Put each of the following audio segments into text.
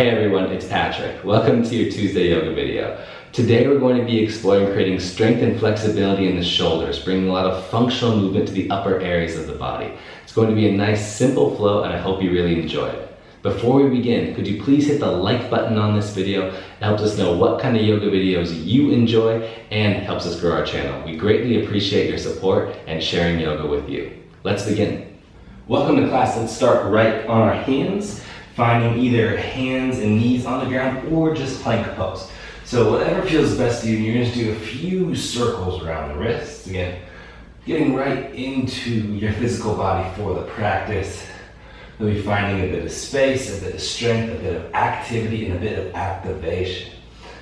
Hey everyone, it's Patrick. Welcome to your Tuesday yoga video. Today we're going to be exploring creating strength and flexibility in the shoulders, bringing a lot of functional movement to the upper areas of the body. It's going to be a nice simple flow and I hope you really enjoy it. Before we begin, could you please hit the like button on this video? It helps us know what kind of yoga videos you enjoy and helps us grow our channel. We greatly appreciate your support and sharing yoga with you. Let's begin. Welcome to class. Let's start right on our hands, finding either hands and knees on the ground or just plank pose. So whatever feels best to you, you're going to do a few circles around the wrists. Again, getting right into your physical body for the practice. You'll be finding a bit of space, a bit of strength, a bit of activity, and a bit of activation.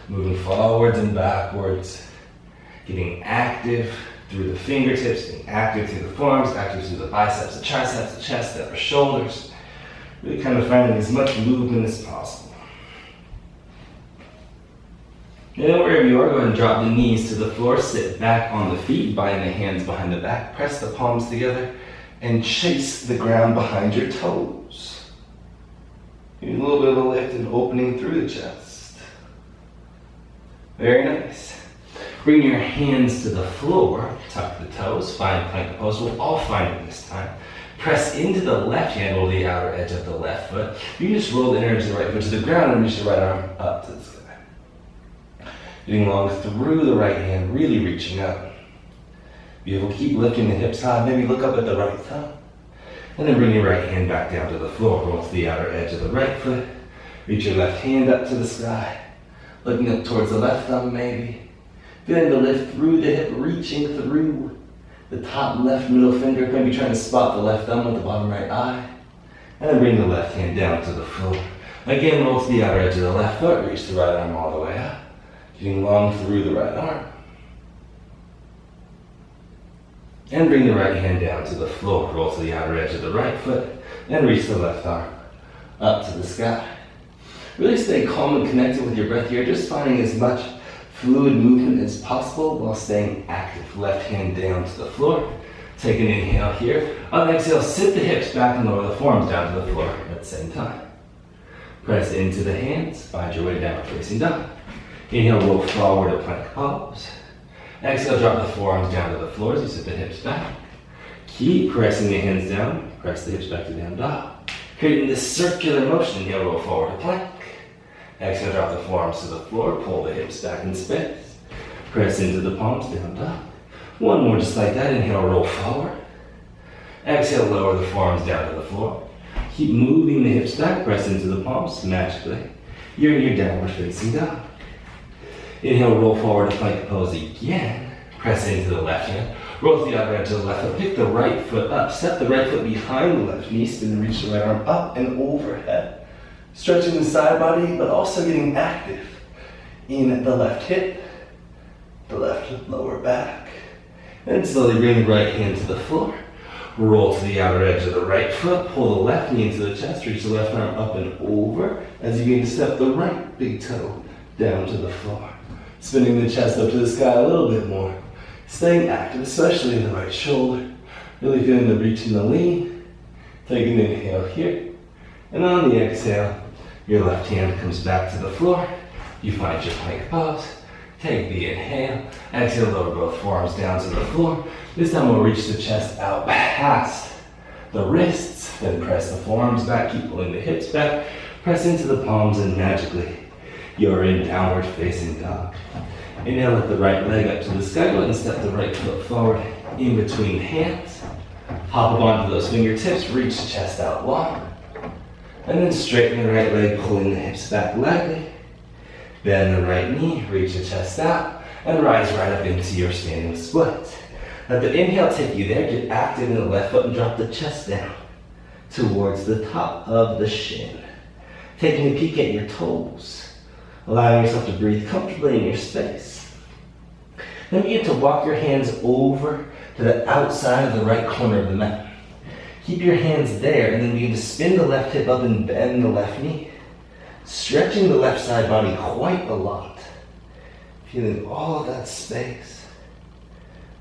Moving forwards and backwards, getting active through the fingertips, getting active through the forearms, active through the biceps, the triceps, the chest, the upper shoulders. Really kind of finding as much movement as possible. And then wherever you are, go ahead and drop the knees to the floor, sit back on the feet, bind the hands behind the back, press the palms together, and chase the ground behind your toes. Getting a little bit of a lift and opening through the chest. Very nice. Bring your hands to the floor, tuck the toes, find plank pose. We'll all find it this time. Press into the left hand over the outer edge of the left foot. You can just roll the inner edge of the right foot to the ground and reach the right arm up to the sky. Getting long through the right hand, really reaching up. Beautiful. Keep lifting the hips high. Maybe look up at the right thumb. And then bring your right hand back down to the floor. Roll to the outer edge of the right foot. Reach your left hand up to the sky. Looking up towards the left thumb maybe. Feeling the lift through the hip, reaching through the top left middle finger. Maybe trying to spot the left thumb with the bottom right eye. And then bring the left hand down to the floor. Again, roll to the outer edge of the left foot. Reach the right arm all the way up. Getting long through the right arm. And bring the right hand down to the floor. Roll to the outer edge of the right foot. And reach the left arm up to the sky. Really stay calm and connected with your breath here. Just finding as much fluid movement as possible while staying active. Left hand down to the floor. Take an inhale here. On exhale, sit the hips back and lower the forearms down to the floor at the same time. Press into the hands. Find your way down facing dog. Inhale, roll forward to plank pose. Exhale, drop the forearms down to the floor as you sit the hips back. Keep pressing the hands down. Press the hips back to down dog. Creating this circular motion. Inhale, roll forward to plank. Exhale, drop the forearms to the floor. Pull the hips back in space. Press into the palms, down dog. One more just like that. Inhale, roll forward. Exhale, lower the forearms down to the floor. Keep moving the hips back. Press into the palms magically. You're in your downward facing dog. Inhale, roll forward to plank pose again. Press into the left hand. Roll to the other edge of the left foot. Pick the right foot up. Step the right foot behind the left knee. Spin and reach the right arm up and overhead. Stretching the side body, but also getting active in the left hip, the left lower back. And slowly bring the right hand to the floor. Roll to the outer edge of the right foot. Pull the left knee into the chest. Reach the left arm up and over as you begin to step the right big toe down to the floor. Spinning the chest up to the sky a little bit more. Staying active, especially in the right shoulder. Really feeling the reach and the lean. Take an inhale here. And on the exhale, your left hand comes back to the floor. You find your plank pose. Take the inhale. Exhale, lower both forearms down to the floor. This time we'll reach the chest out past the wrists. Then press the forearms back. Keep pulling the hips back. Press into the palms and magically you're in downward facing dog. Inhale, lift the right leg up to the sky. Go ahead and step the right foot forward in between hands. Hop up onto those fingertips. Reach the chest out long. And then straighten the right leg, pulling the hips back lightly. Bend the right knee, reach the chest out, and rise right up into your standing split. Let the inhale take you there. Get active in the left foot and drop the chest down towards the top of the shin. Taking a peek at your toes. Allowing yourself to breathe comfortably in your space. Then begin to walk your hands over to the outside of the right corner of the mat. Keep your hands there and then begin to spin the left hip up and bend the left knee. Stretching the left side body quite a lot. Feeling all of that space.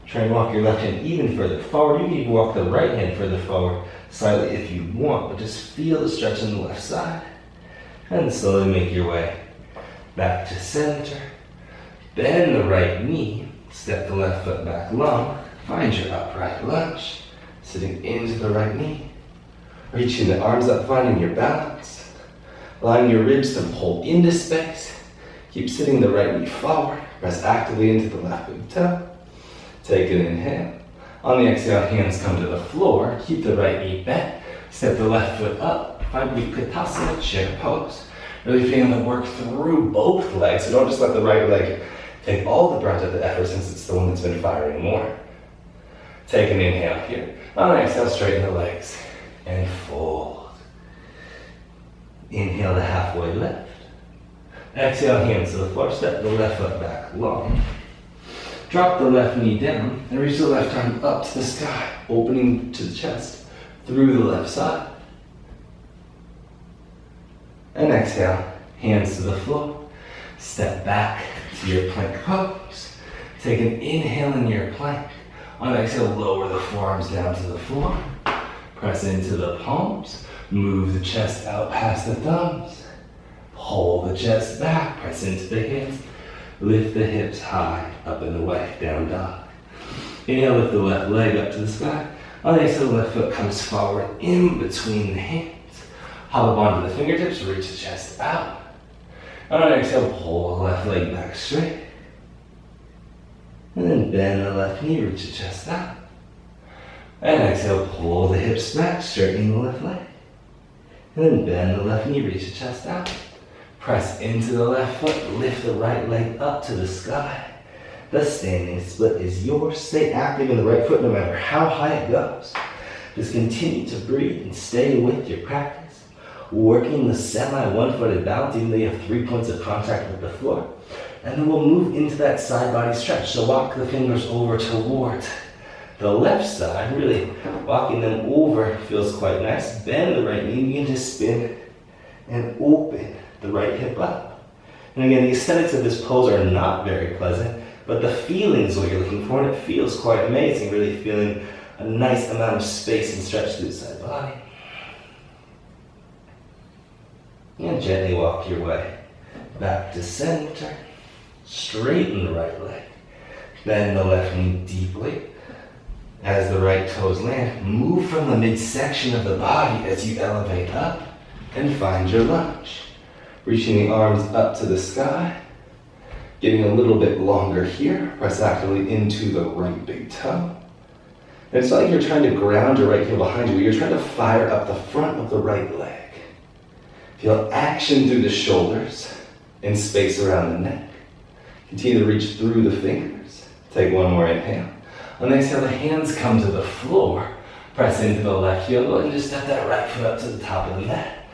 Try and walk your left hand even further forward. You can even walk the right hand further forward slightly if you want, but just feel the stretch on the left side. And slowly make your way back to center. Bend the right knee, step the left foot back long, find your upright lunge, sitting into the right knee. Reaching the arms up, finding your balance. Allowing your ribs to pull into space. Keep sitting the right knee forward, press actively into the left big toe. Take an inhale. On the exhale, hands come to the floor, keep the right knee bent, step the left foot up, find Utkatasana, chair pose. Really feeling the work through both legs, so don't just let the right leg take all the brunt of the effort since it's the one that's been firing more. Take an inhale here. On the exhale, straighten the legs and fold. Inhale to halfway lift. Exhale, hands to the floor, step the left foot back long. Drop the left knee down and reach the left arm up to the sky, opening to the chest through the left side. And exhale, hands to the floor. Step back to your plank pose. Take an inhale in your plank. On exhale, lower the forearms down to the floor. Press into the palms. Move the chest out past the thumbs. Pull the chest back. Press into the hands. Lift the hips high, up and away, down dog. Inhale, lift the left leg up to the sky. On the exhale, the left foot comes forward in between the hands. Hop up onto the fingertips, reach the chest out. On an exhale, pull the left leg back straight. And then bend the left knee, reach the chest out. And exhale, pull the hips back, straightening the left leg. And then bend the left knee, reach the chest out. Press into the left foot, lift the right leg up to the sky. The standing split is yours. Stay active in the right foot no matter how high it goes. Just continue to breathe and stay with your practice. Working the semi-one-footed balance, even though you have 3 points of contact with the floor. And then we'll move into that side body stretch. So walk the fingers over towards the left side, really walking them over feels quite nice. Bend the right knee, begin to spin and open the right hip up. And again, the aesthetics of this pose are not very pleasant, but the feeling is what you're looking for, and it feels quite amazing, really feeling a nice amount of space and stretch through the side body. And gently walk your way back to center. Straighten the right leg. Bend the left knee deeply. As the right toes land, move from the midsection of the body as you elevate up and find your lunge. Reaching the arms up to the sky. Getting a little bit longer here. Press actively into the right big toe. And it's not like you're trying to ground your right heel behind you. You're trying to fire up the front of the right leg. Feel action through the shoulders and space around the neck. Continue to reach through the fingers. Take one more inhale. On the exhale, the hands come to the floor. Press into the left heel and just step that right foot up to the top of the mat.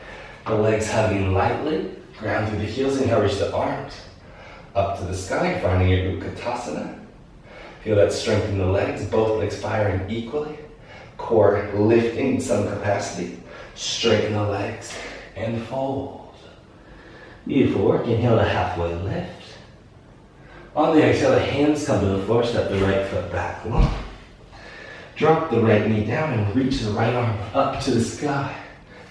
The legs hugging lightly. Ground through the heels. Inhale, reach the arms up to the sky, finding your Utkatasana. Feel that strength in the legs, both legs firing equally. Core lifting in some capacity. Straighten the legs and fold. Beautiful work. Inhale to halfway lift. On the exhale, the hands come to the floor. Step the right foot back long. Drop the right knee down and reach the right arm up to the sky.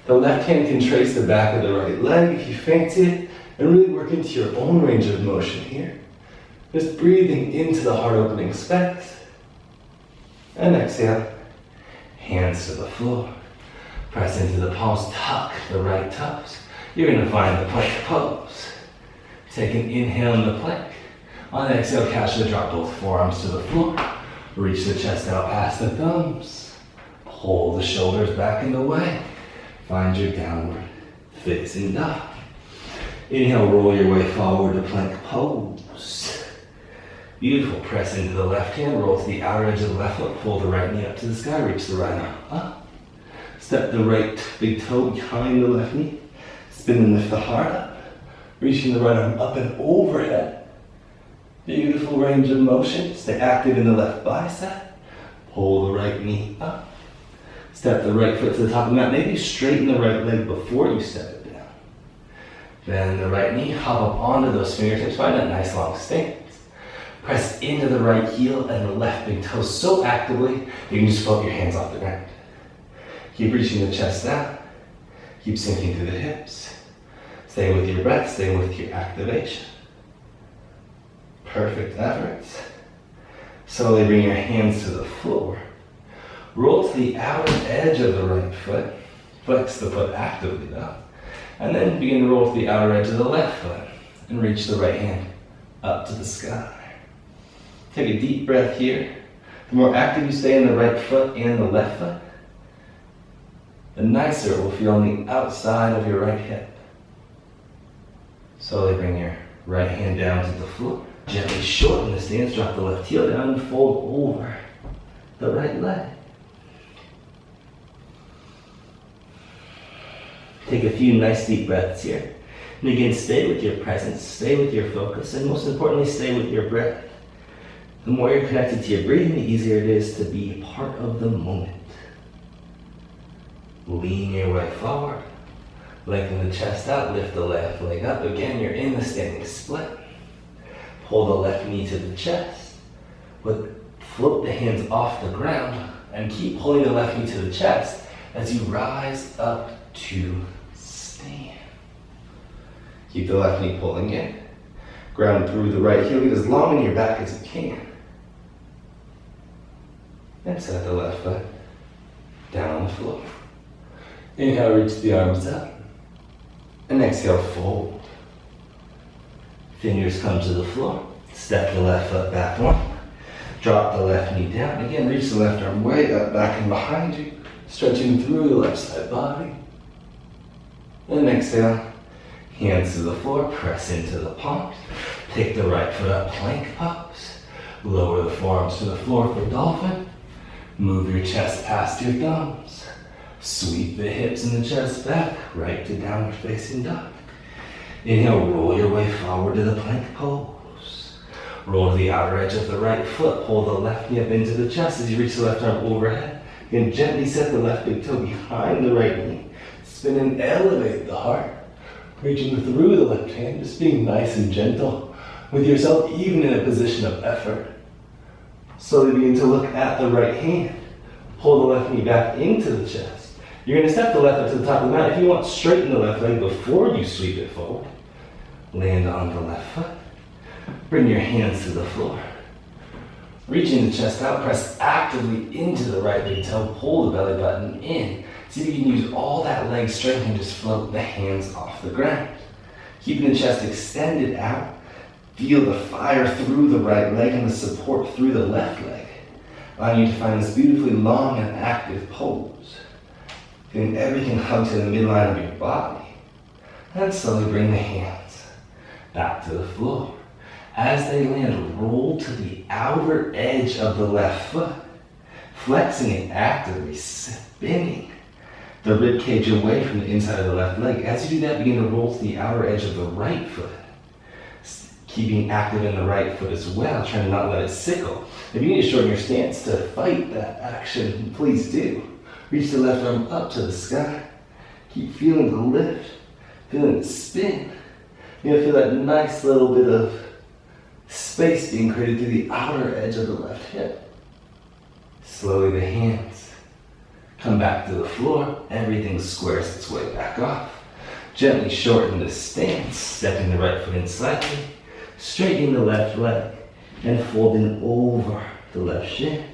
The left hand can trace the back of the right leg if you fancy it, and really work into your own range of motion here. Just breathing into the heart opening space. And exhale, hands to the floor. Press into the palms, tuck the right toes. You're going to find the plank pose. Take an inhale in the plank. On the exhale, catch the drop both forearms to the floor. Reach the chest out past the thumbs. Pull the shoulders back and away. Find your downward facing dog. Inhale, roll your way forward to plank pose. Beautiful. Press into the left hand, roll to the outer edge of the left foot, pull the right knee up to the sky, reach the right arm up. Step the right big toe behind the left knee. Spin and lift the heart up. Reaching the right arm up and overhead. Beautiful range of motion. Stay active in the left bicep. Pull the right knee up. Step the right foot to the top of the mat. Maybe straighten the right leg before you step it down. Bend the right knee. Hop up onto those fingertips. Find that nice long stance. Press into the right heel and the left big toe so actively you can just float your hands off the ground. Keep reaching the chest out. Keep sinking through the hips. Stay with your breath, stay with your activation. Perfect efforts. Slowly bring your hands to the floor. Roll to the outer edge of the right foot. Flex the foot actively though. And then begin to roll to the outer edge of the left foot and reach the right hand up to the sky. Take a deep breath here. The more active you stay in the right foot and the left foot, the nicer it will feel on the outside of your right hip. Slowly bring your right hand down to the floor. Gently shorten the stance, drop the left heel down and fold over the right leg. Take a few nice deep breaths here. And again, stay with your presence, stay with your focus, and most importantly, stay with your breath. The more you're connected to your breathing, the easier it is to be part of the moment. Lean your way forward. Lengthen the chest out, lift the left leg up. Again, you're in the standing split. Pull the left knee to the chest. Float the hands off the ground and keep pulling the left knee to the chest as you rise up to stand. Keep the left knee pulling in. Ground through the right heel. Get as long in your back as you can. And set the left foot down on the floor. Inhale, reach the arms up. And exhale, fold. Fingers come to the floor. Step the left foot back one. Drop the left knee down. Again, reach the left arm way up, back and behind you. Stretching through the left side body. And exhale, hands to the floor, press into the palms. Take the right foot up, plank pose. Lower the forearms to the floor for dolphin. Move your chest past your thumbs. Sweep the hips and the chest back, right to downward facing dog. Inhale, roll your way forward to the plank pose. Roll to the outer edge of the right foot. Pull the left knee up into the chest as you reach the left arm overhead. Again, gently set the left big toe behind the right knee. Spin and elevate the heart. Reaching through the left hand, just being nice and gentle with yourself, even in a position of effort. Slowly begin to look at the right hand. Pull the left knee back into the chest. You're going to step the left foot to the top of the mat. If you want, straighten the left leg before you sweep it forward. Land on the left foot. Bring your hands to the floor. Reaching the chest out, press actively into the right big toe. Pull the belly button in. See if you can use all that leg strength and just float the hands off the ground. Keeping the chest extended out. Feel the fire through the right leg and the support through the left leg. Allowing you to find this beautifully long and active pose. Feeling everything hug to the midline of your body. And slowly bring the hands back to the floor. As they land, roll to the outer edge of the left foot. Flexing it actively, spinning the rib cage away from the inside of the left leg. As you do that, begin to roll to the outer edge of the right foot. Keeping active in the right foot as well, trying to not let it sickle. If you need to shorten your stance to fight that action, please do. Reach the left arm up to the sky. Keep feeling the lift, feeling the spin. You're gonna feel that nice little bit of space being created through the outer edge of the left hip. Slowly the hands come back to the floor. Everything squares its way back off. Gently shorten the stance, stepping the right foot in slightly. Straightening the left leg and folding over the left shin.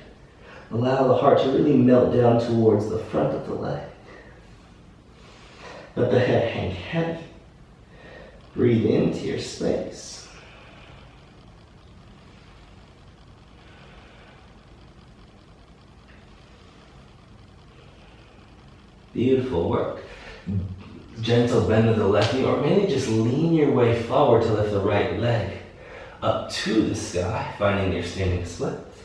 Allow the heart to really melt down towards the front of the leg. Let the head hang heavy. Breathe into your space. Beautiful work. Gentle bend of the left knee, or maybe just lean your way forward to lift the right leg up to the sky, finding your standing splits.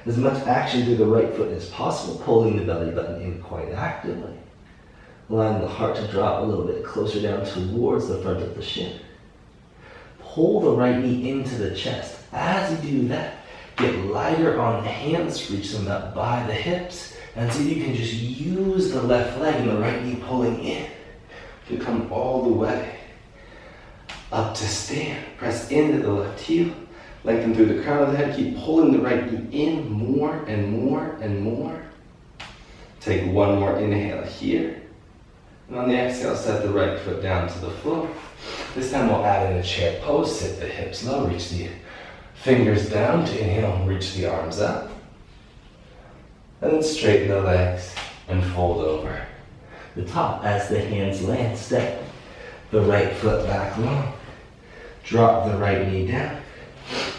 As much action through the right foot as possible, pulling the belly button in quite actively. Allowing the heart to drop a little bit closer down towards the front of the shin. Pull the right knee into the chest. As you do that, get lighter on the hands, reach them up by the hips, and see if you can just use the left leg and the right knee pulling in to come all the way up to stand. Press into the left heel, lengthen through the crown of the head, keep pulling the right knee in more and more and more. Take one more inhale here. And on the exhale, set the right foot down to the floor. This time we'll add in a chair pose. Sit the hips low, reach the fingers down to inhale, reach the arms up. And then straighten the legs and fold over the top as the hands land. Step the right foot back long. Drop the right knee down.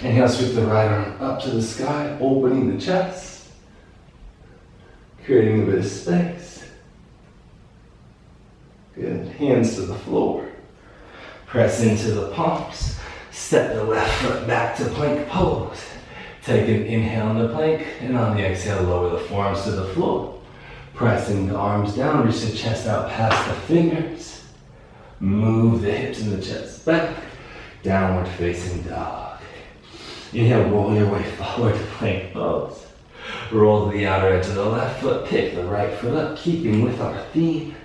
Inhale, sweep the right arm up to the sky, opening the chest. Creating a bit of space. Good. Hands to the floor. Press into the palms. Step the left foot back to plank pose. Take an inhale in the plank, and on the exhale, lower the forearms to the floor. Pressing the arms down, reach the chest out past the fingers. Move the hips and the chest back. Downward facing dog. Inhale, roll your way forward to plank pose. Roll to the outer edge of the left foot, pick the right foot up, keeping with our theme.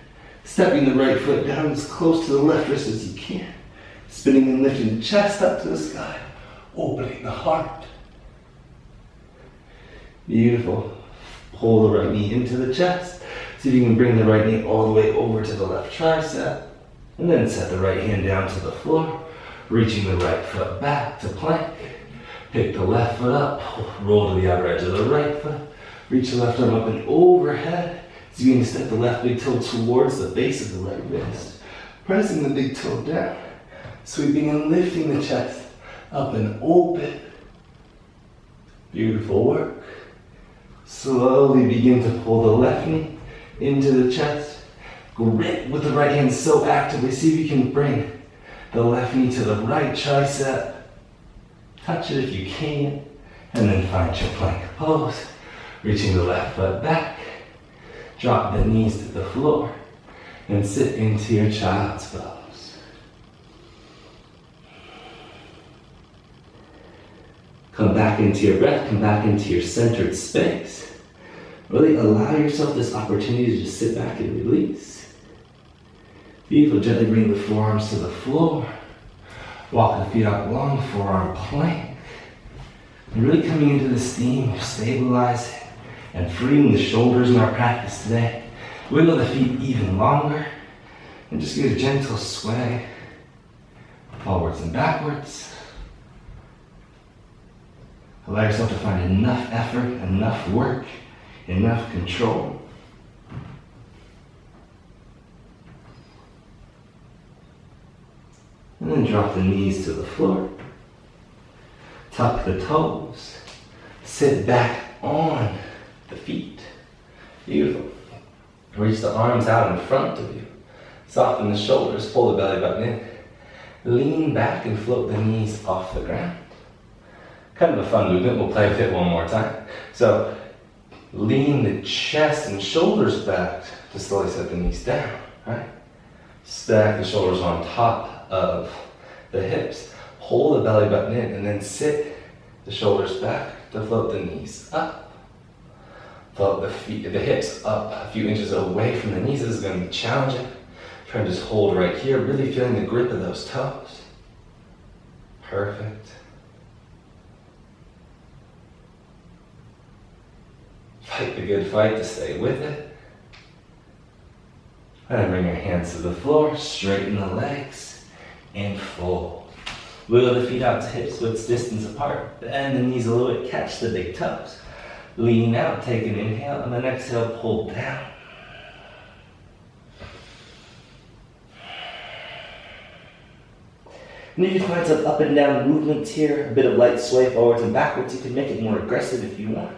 Stepping the right foot down as close to the left wrist as you can. Spinning and lifting the chest up to the sky, opening the heart. Beautiful. Pull the right knee into the chest. See if you can bring the right knee all the way over to the left tricep. And then set the right hand down to the floor, reaching the right foot back to plank. Pick the left foot up, roll to the outer edge of the right foot. Reach the left arm up and overhead. So you can step the left big toe towards the base of the right wrist. Pressing the big toe down. Sweeping and lifting the chest up and open. Beautiful work. Slowly begin to pull the left knee into the chest. Grip with the right hand so actively. See if you can bring the left knee to the right tricep. Touch it if you can. And then find your plank pose. Reaching the left foot back. Drop the knees to the floor. And sit into your child's pose. Come back into your breath. Come back into your centered space. Really allow yourself this opportunity to just sit back and release. Beautiful. Gently bring the forearms to the floor. Walk the feet out long, forearm plank. And really coming into this theme of stabilizing and freeing the shoulders in our practice today. Wiggle the feet even longer. And just get a gentle sway forwards and backwards. Allow yourself to find enough effort, enough work, enough control. And then drop the knees to the floor. Tuck the toes. Sit back on the feet. Beautiful. Reach the arms out in front of you. Soften the shoulders, pull the belly button in. Lean back and float the knees off the ground. Kind of a fun movement. We'll play with it one more time. So lean the chest and shoulders back to slowly set the knees down. Right? Stack the shoulders on top of the hips. Pull the belly button in and then sit the shoulders back to float the knees up. Float the hips up a few inches away from the knees. This is going to be challenging. Try to just hold right here, really feeling the grip of those toes. Perfect. Fight the good fight to stay with it. And then bring your hands to the floor, straighten the legs, and fold. Wiggle the feet out to hips width distance apart. Bend the knees a little bit, catch the big toes. Lean out, take an inhale, and then exhale, pull down. And you can find some up and down movements here, a bit of light sway forwards and backwards. You can make it more aggressive if you want.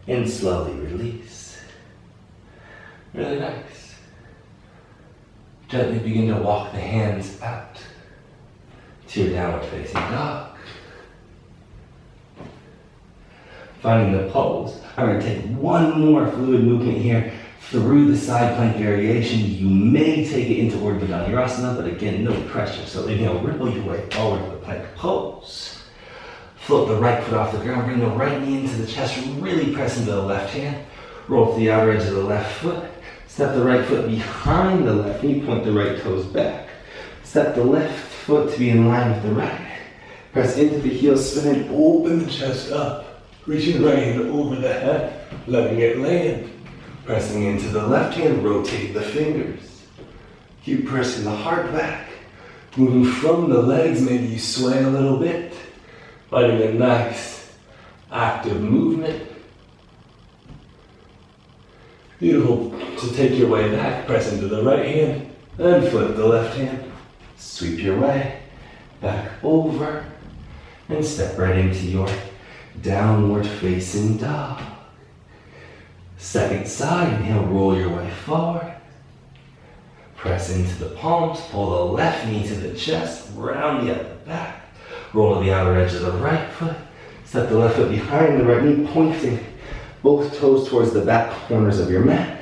And slowly release. Really nice. Gently begin to walk the hands out to your downward facing dog. Finding the pose. I'm going to take one more fluid movement here through the side plank variation. You may take it into Urdhva Dhanurasana, but again, no pressure. So inhale, ripple your way forward to the plank pose. Float the right foot off the ground, bring the right knee into the chest, really press into the left hand. Roll to the outer edge of the left foot. Step the right foot behind the left knee, point the right toes back. Step the left foot to be in line with the right. Press into the heel, spin and open the chest up. Reaching the right hand over the head, letting it land. Pressing into the left hand, rotate the fingers. Keep pressing the heart back. Moving from the legs, maybe you sway a little bit. Finding a nice, active movement. Beautiful. So take your way back, press into the right hand, then flip the left hand. Sweep your way, back over, and step right into your downward facing dog. Second side, inhale, roll your way forward. Press into the palms, pull the left knee to the chest, round the other back. Roll to the outer edge of the right foot. Step the left foot behind the right knee, pointing both toes towards the back corners of your mat.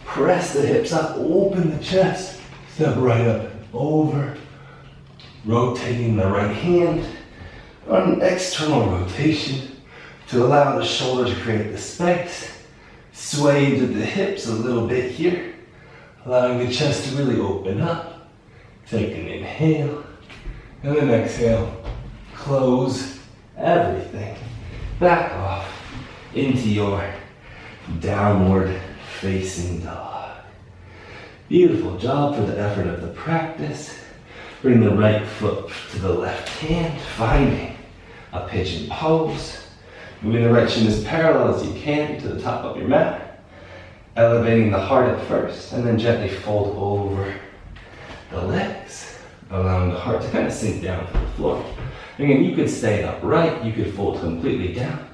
Press the hips up, open the chest. Step right up and over. Rotating the right hand on an external rotation to allow the shoulder to create the space. Sway to the hips a little bit here, allowing the chest to really open up. Take an inhale, and then exhale. Close everything. Back off into your downward facing dog. Beautiful job for the effort of the practice. Bring the right foot to the left hand, finding a pigeon pose. Moving the right shin as parallel as you can to the top of your mat. Elevating the heart at first, and then gently fold over the legs, allowing the heart to kind of sink down to the floor. Again, you could stay upright, you could fold completely down.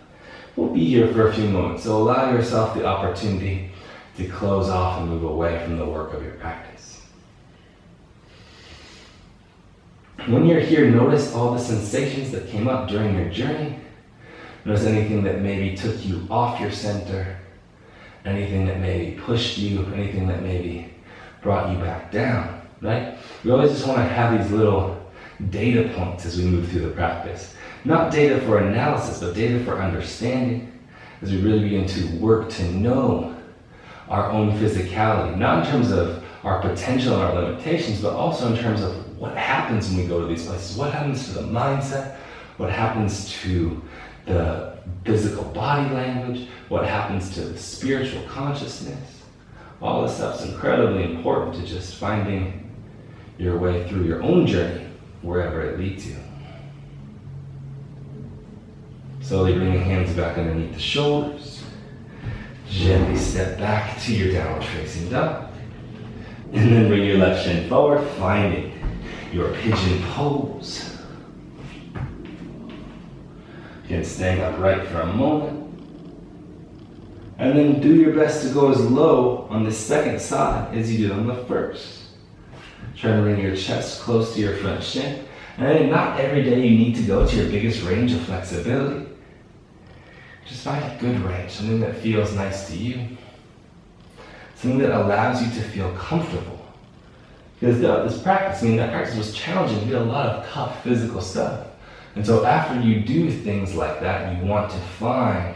We'll be here for a few moments, so allow yourself the opportunity to close off and move away from the work of your practice. When you're here, notice all the sensations that came up during your journey. Notice anything that maybe took you off your center, anything that maybe pushed you, anything that maybe brought you back down, right? We always just want to have these little data points as we move through the practice. Not data for analysis, but data for understanding, as we really begin to work to know our own physicality, not in terms of our potential and our limitations, but also in terms of what happens when we go to these places. What happens to the mindset? What happens to the physical body language? What happens to the spiritual consciousness? All this stuff's incredibly important to just finding your way through your own journey, wherever it leads you. Slowly bring your hands back underneath the shoulders. Gently step back to your downward facing dog. And then bring your left shin forward, finding your pigeon pose. Again, staying upright for a moment. And then do your best to go as low on the second side as you did on the first. Try to bring your chest close to your front shin. And I think not every day you need to go to your biggest range of flexibility. Just find a good range, something that feels nice to you. Something that allows you to feel comfortable. Because this practice, that practice was challenging. You did a lot of tough physical stuff. And so after you do things like that, you want to find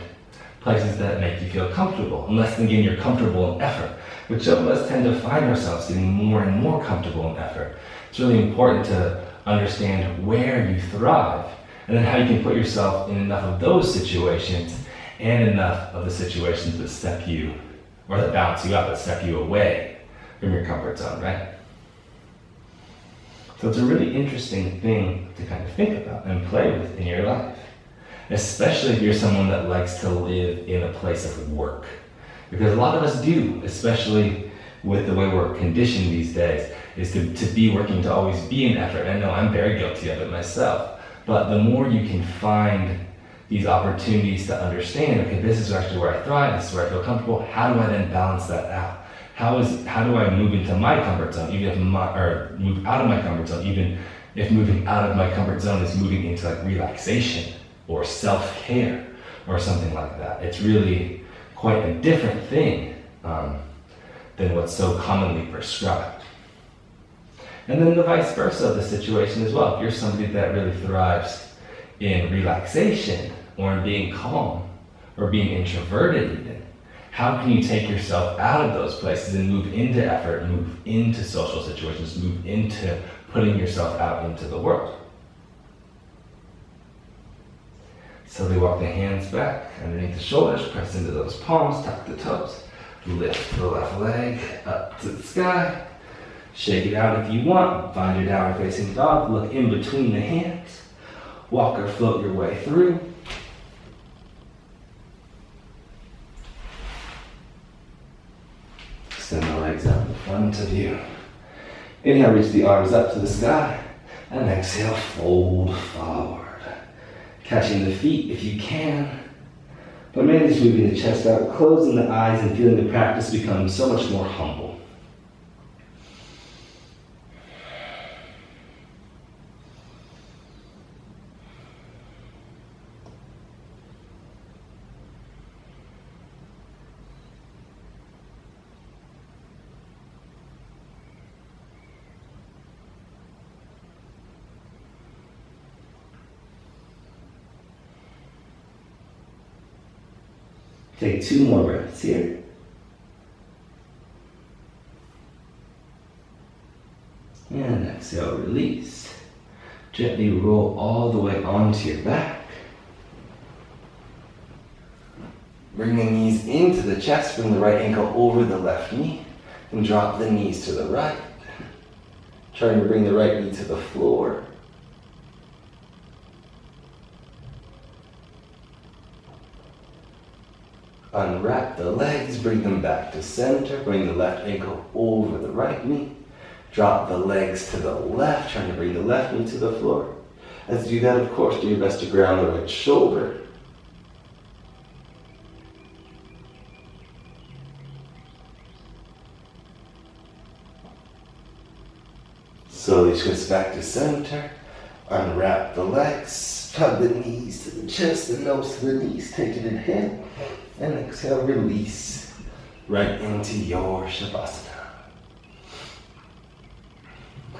places that make you feel comfortable. Unless, again, you're comfortable in effort. But some of us tend to find ourselves getting more and more comfortable in effort. It's really important to understand where you thrive, and then how you can put yourself in enough of those situations and enough of the situations that step you, or that balance you out, that step you away from your comfort zone, right? So it's a really interesting thing to kind of think about and play with in your life, especially if you're someone that likes to live in a place of work. Because a lot of us do, especially with the way we're conditioned these days, is to be working, to always be in effort. I know I'm very guilty of it myself. But the more you can find these opportunities to understand, okay, this is actually where I thrive, this is where I feel comfortable, how do I then balance that out? How do I move into my comfort zone, or move out of my comfort zone, even if moving out of my comfort zone is moving into like relaxation or self-care or something like that. It's really quite a different thing than what's so commonly prescribed. And then the vice versa of the situation as well. If you're somebody that really thrives in relaxation or in being calm or being introverted even, How can you take yourself out of those places and move into effort, move into social situations, move into putting yourself out into the world? Slowly walk the hands back underneath the shoulders, press into those palms, tuck the toes, lift the left leg up to the sky, shake it out if you want, find your downward facing dog, look in between the hands, walk or float your way through. Extend the legs out in front of you. Inhale, reach the arms up to the sky, and exhale, fold forward. Catching the feet if you can, but mainly just moving the chest out, closing the eyes and feeling the practice become so much more humble. Take 2 more breaths here. And exhale, release. Gently roll all the way onto your back. Bring the knees into the chest, bring the right ankle over the left knee, and drop the knees to the right. Trying to bring the right knee to the floor. Unwrap the legs, bring them back to center, bring the left ankle over the right knee. Drop the legs to the left, trying to bring the left knee to the floor. As you do that, of course, do your best to ground the right shoulder. Slowly twist back to center. Unwrap the legs, tug the knees to the chest, the nose to the knees. Take an inhale, and exhale, release right into your Shavasana.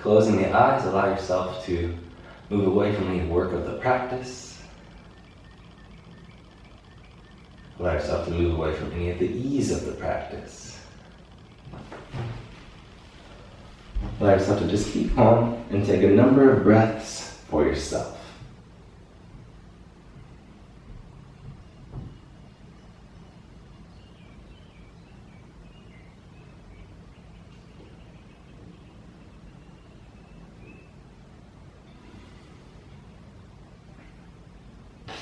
Closing the eyes, allow yourself to move away from any work of the practice. Allow yourself to move away from any of the ease of the practice. Allow yourself to just keep calm and take a number of breaths for yourself.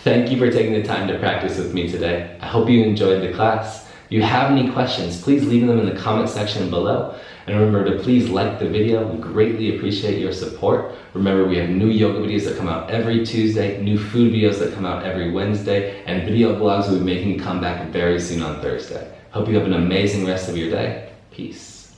Thank you for taking the time to practice with me today. I hope you enjoyed the class. If you have any questions, please leave them in the comment section below. And remember to please like the video. We greatly appreciate your support. Remember, we have new yoga videos that come out every Tuesday, new food videos that come out every Wednesday, and video blogs we'll be making come back very soon on Thursday. Hope you have an amazing rest of your day. Peace.